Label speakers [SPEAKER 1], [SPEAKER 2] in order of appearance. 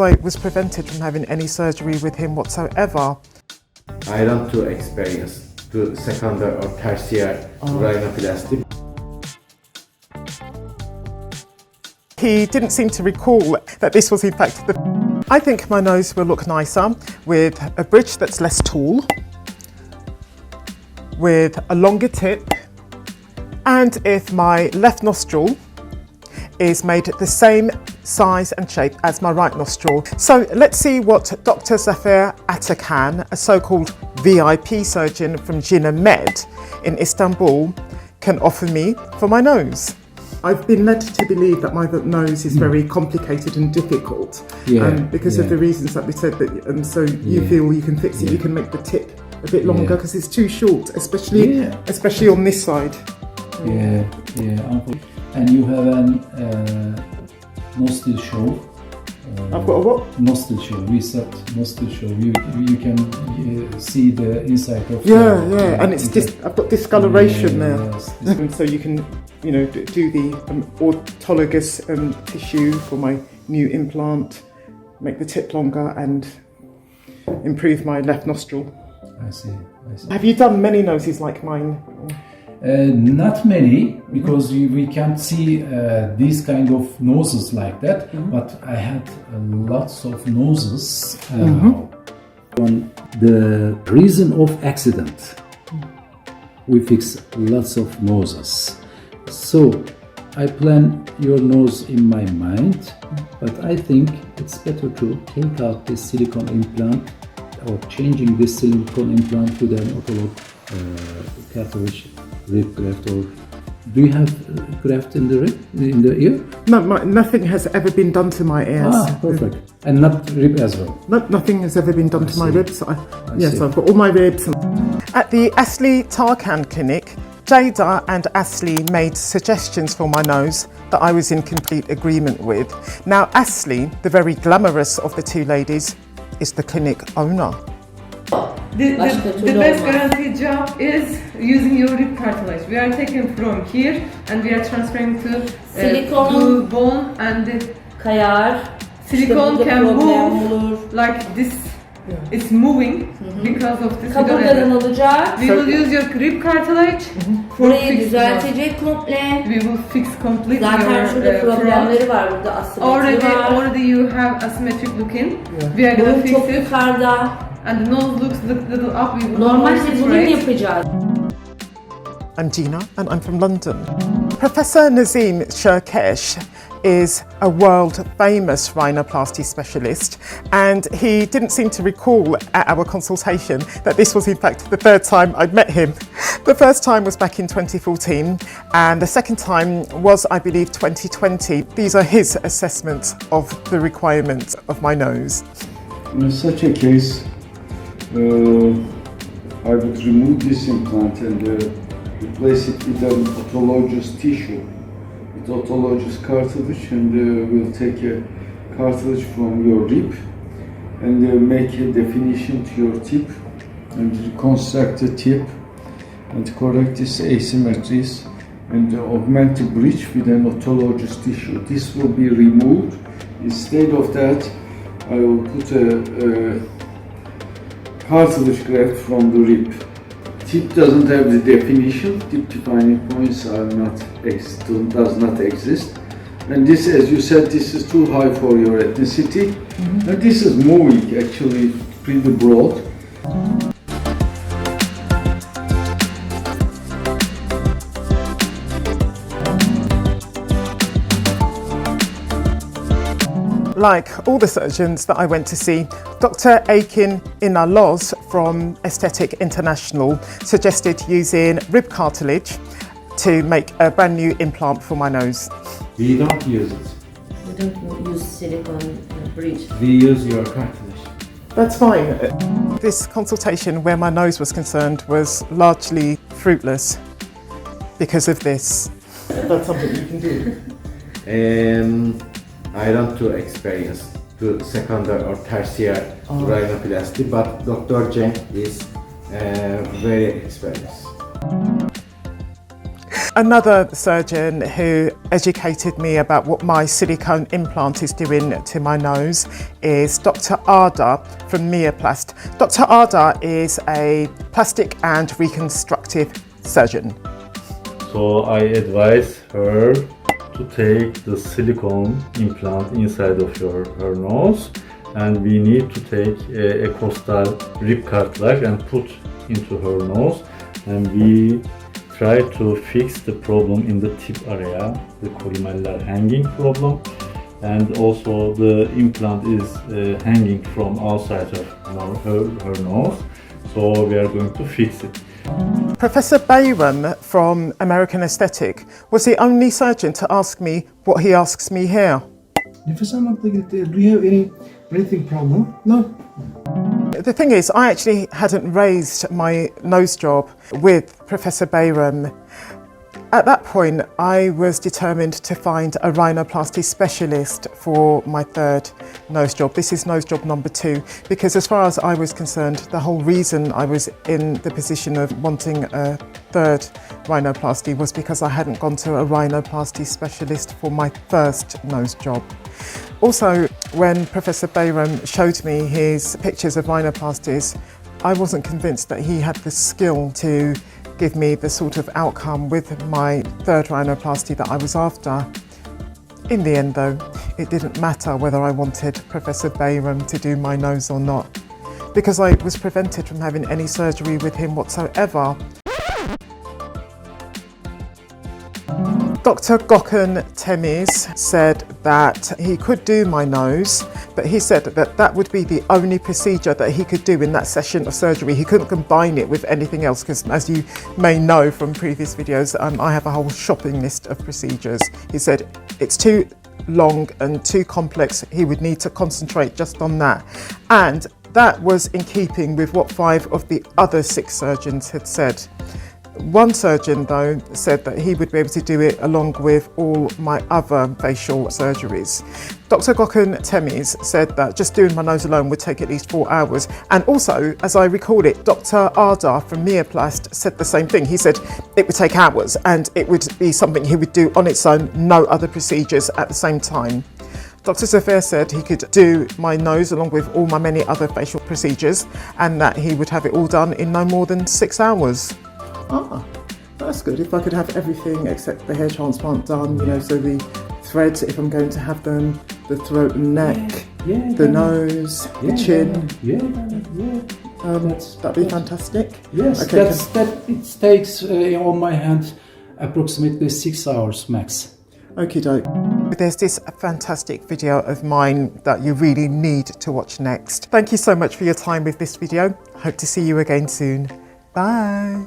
[SPEAKER 1] I was prevented from having any surgery with him whatsoever.
[SPEAKER 2] I don't to experience to secondary or tertiary rhinoplasty.
[SPEAKER 1] He didn't seem to recall that this was in fact I think my nose will look nicer with a bridge that's less tall, with a longer tip, and if my left nostril is made the same size and shape as my right nostril. So let's see what Dr. Zafer Atakan, a so-called VIP surgeon from Cina Med in Istanbul, can offer me for my nose. I've been led to believe that my nose is very complicated and difficult because of the reasons that we said, that, and so you feel you can fix it, you can make the tip a bit longer because it's too short, especially on this side.
[SPEAKER 3] And you have an nostril show.
[SPEAKER 1] I've got a what?
[SPEAKER 3] Nostril show. We said nostril show. You can see the inside of.
[SPEAKER 1] And it's just I've got discoloration there, and so you can, you know, do the autologous tissue for my new implant, make the tip longer, and improve my left nostril.
[SPEAKER 3] I see.
[SPEAKER 1] Have you done many noses like mine?
[SPEAKER 3] Not many, because we can't see these kind of noses like that, but I had lots of noses. On the reason of accident, we fix lots of noses. So I plan your nose in my mind, but I think it's better to take out this silicone implant or changing this silicone implant with an autologous cartilage rib graft. Or do you have graft in the rib, in the ear?
[SPEAKER 1] No, nothing has ever been done to my ears.
[SPEAKER 3] Perfect. And not rib as well?
[SPEAKER 1] Nothing has ever been done to my ribs. Yes,
[SPEAKER 3] see.
[SPEAKER 1] I've got all my ribs. At the Asli Tarkan clinic, Jada and Asli made suggestions for my nose that I was in complete agreement with. Now Asli, the very glamorous of the two ladies, is the clinic owner.
[SPEAKER 4] The best guarantee job is using your rib cartilage. We are taking from here and we are transferring to
[SPEAKER 5] silicone
[SPEAKER 4] bone, and the
[SPEAKER 5] kayar.
[SPEAKER 4] silicone can move like this. It's moving because of this.
[SPEAKER 5] Kaburgadan olacak.
[SPEAKER 4] We will use your rib cartilage.
[SPEAKER 5] Burayı düzeltecek komple.
[SPEAKER 4] We will fix completely
[SPEAKER 5] Zaten şurada
[SPEAKER 4] your
[SPEAKER 5] problemleri var, burada asimetri var.
[SPEAKER 4] Already you have asymmetric looking. We are gonna fix
[SPEAKER 5] çok
[SPEAKER 4] it.
[SPEAKER 5] yukarıda.
[SPEAKER 4] And the nose looks a little up.
[SPEAKER 5] Normalde bunu yapacağız.
[SPEAKER 1] I'm Gina and I'm from London. Professor Nazim Shirkesh is a world famous rhinoplasty specialist, and he didn't seem to recall at our consultation that this was in fact the third time I'd met him. The first time was back in 2014 and the second time was, I believe, 2020. These are his assessments of the requirements of my nose.
[SPEAKER 6] In such a case, I would remove this implant and replace it with an autologous tissue, with autologous cartilage, and we'll take a cartilage from your rib and make a definition to your tip and reconstruct the tip and correct these asymmetries and augment the bridge with an autologous tissue. This will be removed. Instead of that, I will put a cartilage graft from the rib. Tip doesn't have the definition. Tip defining points does not exist. And this, as you said, this is too high for your ethnicity. And this is moving actually pretty broad.
[SPEAKER 1] Like all the surgeons that I went to see, Dr. Akin Inaloz from Aesthetic International suggested using rib cartilage to make a brand new implant for my nose.
[SPEAKER 2] We don't use it.
[SPEAKER 5] We don't use silicone bridge.
[SPEAKER 2] We use your cartilage.
[SPEAKER 1] That's fine. This consultation where my nose was concerned was largely fruitless because of this. That's something you can do.
[SPEAKER 2] I don't to experience to secondary or tertiary rhinoplasty, but Dr. Cenk is very experienced.
[SPEAKER 1] Another surgeon who educated me about what my silicone implant is doing to my nose is Dr. Arda from Mwah. Dr. Arda is a plastic and reconstructive surgeon.
[SPEAKER 7] So I advise her to take the silicone implant inside of her nose, and we need to take a costal rib cartilage and put into her nose, and we try to fix the problem in the tip area, the colimellar hanging problem, and also the implant is hanging from outside of her nose, so we are going to fix it.
[SPEAKER 1] Professor Bayram from American Aesthetic was the only surgeon to ask me what he asks me here.
[SPEAKER 8] Do you have any breathing problem? No.
[SPEAKER 1] The thing is, I actually hadn't raised my nose job with Professor Bayram. At that point, I was determined to find a rhinoplasty specialist for my third nose job. This is nose job number 2, because as far as I was concerned, the whole reason I was in the position of wanting a third rhinoplasty was because I hadn't gone to a rhinoplasty specialist for my first nose job. Also, when Professor Bayram showed me his pictures of rhinoplasties, I wasn't convinced that he had the skill to give me the sort of outcome with my third rhinoplasty that I was after. In the end though, it didn't matter whether I wanted Professor Bayram to do my nose or not, because I was prevented from having any surgery with him whatsoever. Dr. Gökhan Temiz said that he could do my nose, but he said that that would be the only procedure that he could do in that session of surgery. He couldn't combine it with anything else, because as you may know from previous videos, I have a whole shopping list of procedures. He said it's too long and too complex. He would need to concentrate just on that. And that was in keeping with what 5 of the other 6 surgeons had said. One surgeon though said that he would be able to do it along with all my other facial surgeries. Dr. Gökhan Temiz said that just doing my nose alone would take at least 4 hours. And also, as I recall it, Dr. Arda from Mwah said the same thing. He said it would take hours and it would be something he would do on its own, no other procedures at the same time. Dr. Zafir said he could do my nose along with all my many other facial procedures, and that he would have it all done in no more than 6 hours. Ah, that's good. If I could have everything except the hair transplant done, you know, so the threads, if I'm going to have them, the throat and neck, the nose, the chin. That'd be fantastic.
[SPEAKER 3] Yes,
[SPEAKER 1] okay,
[SPEAKER 3] it takes on my hand approximately 6 hours max.
[SPEAKER 1] Okie doke. There's this fantastic video of mine that you really need to watch next. Thank you so much for your time with this video. Hope to see you again soon. Bye.